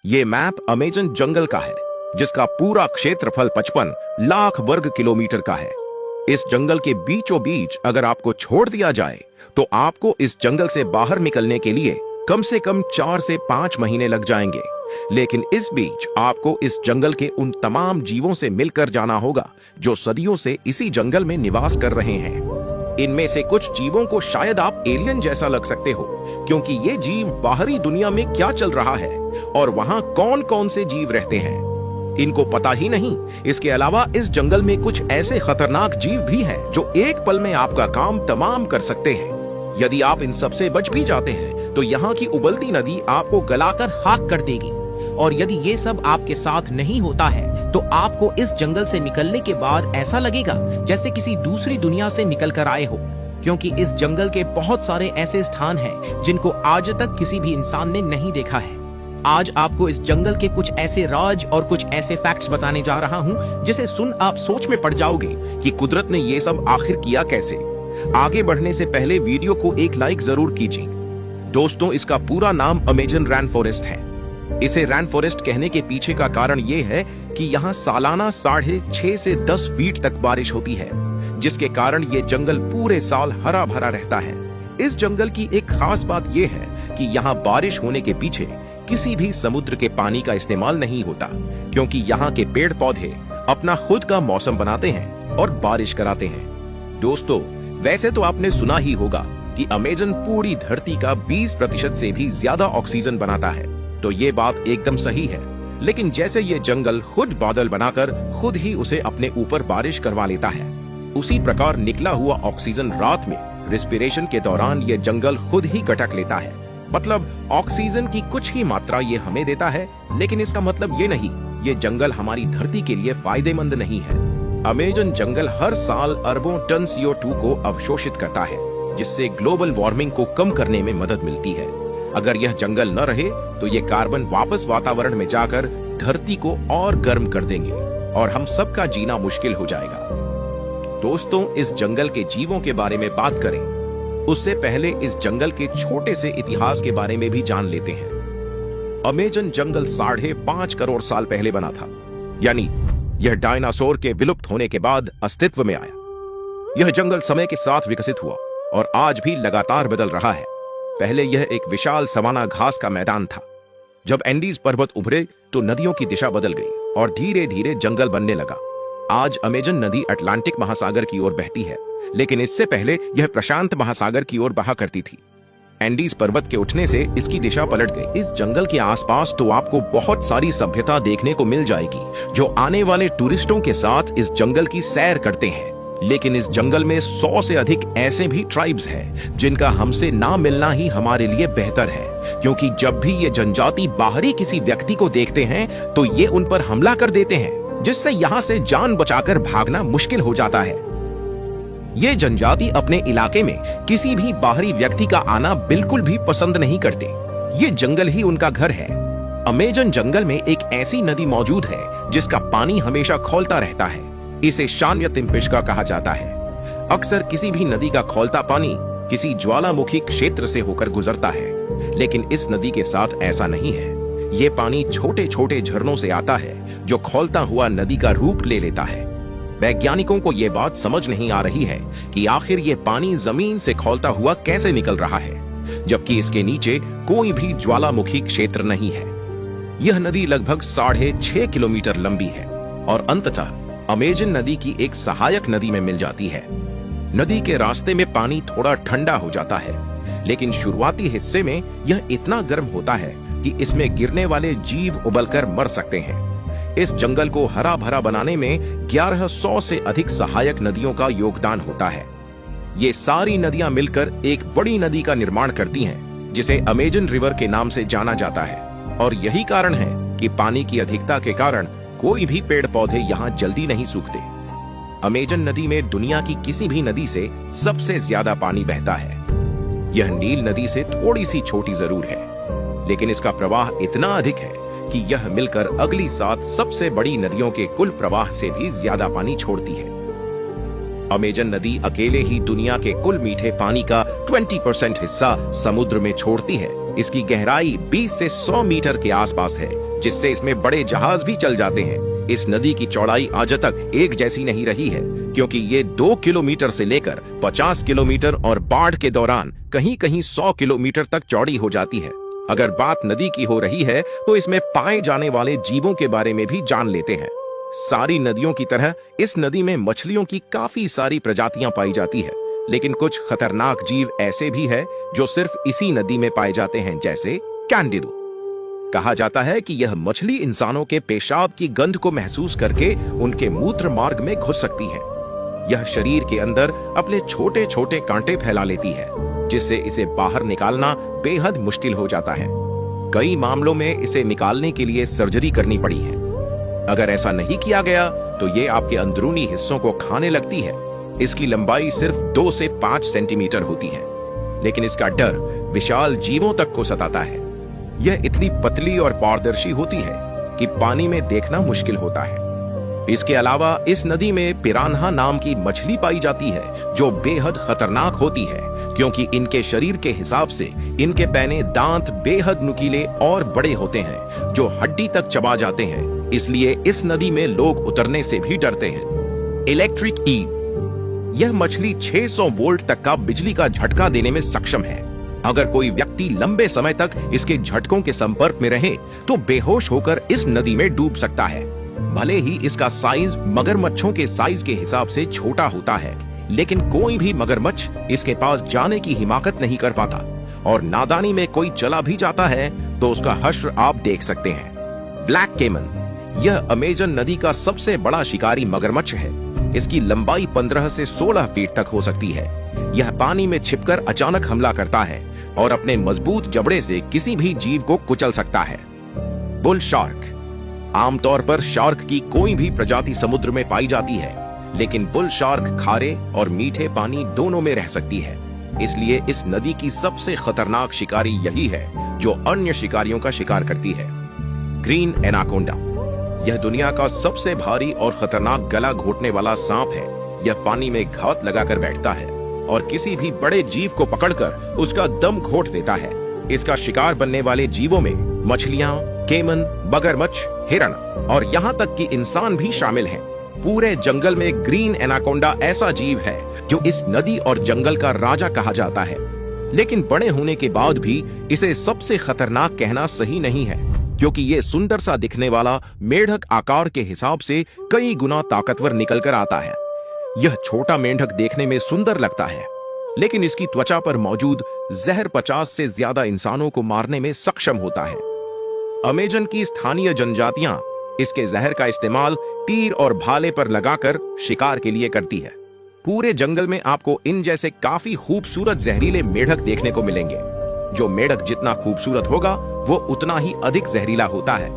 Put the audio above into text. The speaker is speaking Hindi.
ये मैप अमेजन जंगल का है, जिसका पूरा क्षेत्रफल 55 लाख वर्ग किलोमीटर का है। इस जंगल के बीचों बीच अगर आपको छोड़ दिया जाए तो आपको इस जंगल से बाहर निकलने के लिए कम से कम 4 से 5 महीने लग जाएंगे। लेकिन इस बीच आपको इस जंगल के उन तमाम जीवों से मिलकर जाना होगा जो सदियों से इसी जंगल में निवास कर रहे हैं। इनमें से कुछ जीवों को शायद आप एलियन जैसा लग सकते हो, क्योंकि ये जीव बाहरी दुनिया में क्या चल रहा है और वहां कौन कौन से जीव रहते हैं इनको पता ही नहीं। इसके अलावा इस जंगल में कुछ ऐसे खतरनाक जीव भी हैं जो एक पल में आपका काम तमाम कर सकते हैं। यदि आप इन सब से बच भी जाते हैं तो यहाँ की उबलती नदी आपको गलाकर खाक कर देगी। और यदि ये सब आपके साथ नहीं होता है तो आपको इस जंगल से निकलने के बाद ऐसा लगेगा जैसे किसी दूसरी दुनिया से निकल कर आए हो, क्योंकि इस जंगल के बहुत सारे ऐसे स्थान हैं जिनको आज तक किसी भी इंसान ने नहीं देखा है। आज आपको इस जंगल के कुछ ऐसे राज और कुछ ऐसे फैक्ट्स बताने जा रहा हूँ जिसे सुन आप सोच में पड़ जाओगे कि कुदरत ने ये सब आखिर किया कैसे। आगे बढ़ने से पहले वीडियो को एक लाइक जरूर कीजिए। दोस्तों, इसका पूरा नाम अमेजन रैन फॉरेस्ट है। इसे रैन फॉरेस्ट कहने के पीछे का कारण ये है कि यहाँ सालाना 6.5 से 10 फीट तक बारिश होती है, जिसके कारण ये जंगल पूरे साल हरा भरा रहता है। इस जंगल की एक खास बात यह है कि यहाँ बारिश होने के पीछे किसी भी समुद्र के पानी का इस्तेमाल नहीं होता, क्योंकि यहाँ के पेड़ पौधे अपना खुद का मौसम बनाते हैं और बारिश कराते हैं। दोस्तों, वैसे तो आपने सुना ही होगा कि अमेजन पूरी धरती का 20% से भी ज्यादा ऑक्सीजन बनाता है, तो ये बात एकदम सही है। लेकिन जैसे ये जंगल खुद बादल बनाकर खुद ही उसे अपने ऊपर बारिश करवा लेता है, उसी प्रकार निकला हुआ ऑक्सीजन रात में रिस्पिरेशन के दौरान ये जंगल खुद ही गटक लेता है। मतलब ऑक्सीजन की कुछ ही मात्रा ये हमें देता है, लेकिन इसका मतलब ये नहीं ये जंगल हमारी धरती के लिए फायदेमंद नहीं है। अमेजन जंगल हर साल अरबों टन CO2 को अवशोषित करता है, जिससे ग्लोबल वार्मिंग को कम करने में मदद मिलती है। अगर यह जंगल न रहे तो ये कार्बन वापस वातावरण में जाकर धरती को और गर्म कर देंगे और हम सबका जीना मुश्किल हो जाएगा। दोस्तों, इस जंगल के जीवों के बारे में बात करें उससे पहले इस जंगल के छोटे से इतिहास के बारे में भी जान लेते हैं। अमेजन जंगल 5.5 करोड़ साल पहले बना था, यानी यह डायनासोर के विलुप्त होने के बाद अस्तित्व में आया। यह जंगल समय के साथ विकसित हुआ और आज भी लगातार बदल रहा है। पहले यह एक विशाल सवाना घास का मैदान था। जब एंडीज पर्वत उभरे तो नदियों की दिशा बदल गई और धीरे धीरे जंगल बनने लगा। आज अमेजन नदी अटलांटिक महासागर की ओर बहती है, लेकिन इससे पहले यह प्रशांत महासागर की ओर बहा करती थी। एंडीज पर्वत के उठने से इसकी दिशा पलट गई। इस जंगल के आसपास तो आपको बहुत सारी सभ्यता देखने को मिल जाएगी जो आने वाले टूरिस्टों के साथ इस जंगल की सैर करते हैं। लेकिन इस जंगल में 100 से अधिक ऐसे भी ट्राइब्स हैं जिनका हमसे ना मिलना ही हमारे लिए बेहतर है, क्योंकि जब भी ये जनजाति बाहरी किसी व्यक्ति को देखते हैं तो ये उन पर हमला कर देते हैं, जिससे यहाँ से जान बचाकर भागना मुश्किल हो जाता है। ये जनजाति अपने इलाके में किसी भी बाहरी व्यक्ति का आना बिल्कुल भी पसंद नहीं करते। ये जंगल ही उनका घर है। अमेजन जंगल में एक ऐसी नदी मौजूद है जिसका पानी हमेशा खौलता रहता है। इसे शान्यतिम्पिष्का कहा जाता है। अक्सर किसी भी नदी का खौलता पानी किसी ज्वालामुखी क्षेत्र से होकर गुजरता है, लेकिन इस नदी के साथ ऐसा नहीं है। ये पानी छोटे छोटे झरनों से आता है जो खौलता हुआ नदी का रूप ले लेता है। वैज्ञानिकों को यह बात समझ नहीं आ रही है कि आखिर ये पानी जमीन से खौलता हुआ कैसे निकल रहा है, जबकि इसके नीचे कोई भी ज्वालामुखी क्षेत्र नहीं है। यह नदी लगभग 6.5 किलोमीटर लंबी है और अंततः अमेजन नदी की एक सहायक नदी में मिल जाती है। नदी के रास्ते में पानी थोड़ा ठंडा हो जाता है, लेकिन शुरुआती हिस्से में यह इतना गर्म होता है कि इसमें गिरने वाले जीव उबलकर मर सकते हैं। इस जंगल को हरा भरा बनाने में 1100 से अधिक सहायक नदियों का योगदान होता है। ये सारी नदियां मिलकर एक बड़ी नदी का निर्माण करती हैं, जिसे अमेजन रिवर के नाम से जाना जाता है। और यही कारण है कि पानी की अधिकता के कारण कोई भी पेड़ पौधे यहाँ जल्दी नहीं सूखते। अमेजन नदी में दुनिया की किसी भी नदी से सबसे ज्यादा पानी बहता है। यह नील नदी से थोड़ी सी छोटी जरूर है, लेकिन इसका प्रवाह इतना अधिक है कि यह मिलकर अगली 7 सबसे बड़ी नदियों के कुल प्रवाह से भी ज्यादा पानी छोड़ती है। अमेजन नदी अकेले ही दुनिया के कुल मीठे पानी का 20% हिस्सा समुद्र में छोड़ती है। इसकी गहराई 20 से 100 मीटर के आसपास है, जिससे इसमें बड़े जहाज भी चल जाते हैं। इस नदी की चौड़ाई आज तक एक जैसी नहीं रही है, क्योंकि ये 2 किलोमीटर से लेकर 50 किलोमीटर और बाढ़ के दौरान कहीं कहीं 100 किलोमीटर तक चौड़ी हो जाती है। अगर बात नदी की हो रही है तो इसमें पाए जाने वाले जीवों के बारे में भी जान लेते हैं। सारी नदियों की तरह इस नदी में मछलियों की काफी सारी प्रजातियां पाई जाती है, लेकिन कुछ खतरनाक जीव ऐसे भी है जो सिर्फ इसी नदी में पाए जाते हैं, जैसे कैंडिडो। कहा जाता है कि यह मछली इंसानों के पेशाब की गंध को महसूस करके उनके मूत्र मार्ग में घुस सकती है। यह शरीर के अंदर अपने छोटे छोटे कांटे फैला लेती है, जिससे इसे बाहर निकालना बेहद मुश्किल हो जाता है। कई मामलों में इसे निकालने के लिए सर्जरी करनी पड़ी है। अगर ऐसा नहीं किया गया तो ये आपके अंदरूनी हिस्सों को खाने लगती है। इसकी लंबाई सिर्फ 2 से 5 सेंटीमीटर होती है, लेकिन इसका डर विशाल जीवों तक को सताता है। यह इतनी पतली और पारदर्शी होती है कि पानी में देखना मुश्किल होता है। इसके अलावा इस नदी में पिरान्हा नाम की मछली पाई जाती है, जो बेहद खतरनाक होती है, क्योंकि इनके शरीर के हिसाब से इनके पैने दांत बेहद नुकीले और बड़े होते हैं, जो हड्डी तक चबा जाते हैं। इसलिए इस नदी में लोग उतरने से भी डरते हैं। इलेक्ट्रिक ईल, यह मछली 600 वोल्ट तक का बिजली का झटका देने में सक्षम है। अगर कोई व्यक्ति लंबे समय तक इसके झटकों के संपर्क में रहे तो बेहोश होकर इस नदी में डूब सकता है। भले ही इसका साइज मगरमच्छों के साइज के हिसाब से छोटा होता है, लेकिन कोई भी मगरमच्छ इसके पास जाने की हिमाकत नहीं कर पाता, और नादानी में कोई चला भी जाता है तो उसका हश्र आप देख सकते हैं। ब्लैक केमन, यह अमेजन नदी का सबसे बड़ा शिकारी मगरमच्छ है। इसकी लंबाई 15 से 16 फीट तक हो सकती है। यह पानी में छिपकर अचानक हमला करता है और अपने मजबूत जबड़े से किसी भी जीव को कुचल सकता है। बुल शार्क, आमतौर पर शार्क की कोई भी प्रजाति समुद्र में पाई जाती है, लेकिन बुल शार्क खारे और मीठे पानी दोनों में रह सकती है। इसलिए इस नदी की सबसे खतरनाक शिकारी यही है जो अन्य शिकारियों का शिकार करती है। ग्रीन एनाकोंडा, यह दुनिया का सबसे भारी और खतरनाक गला घोटने वाला सांप है। यह पानी में घात लगाकर बैठता है और किसी भी बड़े जीव को पकड़कर उसका दम घोट देता है। इसका शिकार बनने वाले जीवों में मछलियां, केमन, मगरमच्छ, हिरण और यहाँ तक कि इंसान भी शामिल हैं। पूरे जंगल में ग्रीन एनाकोंडा ऐसा जीव है जो इस नदी और जंगल का राजा कहा जाता है। लेकिन बड़े होने के बाद भी इसे सबसे खतरनाक कहना सही नहीं है, क्योंकि ये सुंदर सा दिखने वाला मेंढक आकार के हिसाब से कई गुना ताकतवर निकल कर आता है। यह छोटा मेंढक देखने में सुंदर लगता है, लेकिन इसकी त्वचा पर मौजूद जहर 50 से ज्यादा इंसानों को मारने में सक्षम होता है। अमेजन की स्थानीय जनजातियां इसके जहर का इस्तेमाल तीर और भाले पर लगाकर शिकार के लिए करती है। पूरे जंगल में आपको इन जैसे काफी खूबसूरत जहरीले मेंढक देखने को मिलेंगे। जो मेंढक जितना खूबसूरत होगा वो उतना ही अधिक जहरीला होता है।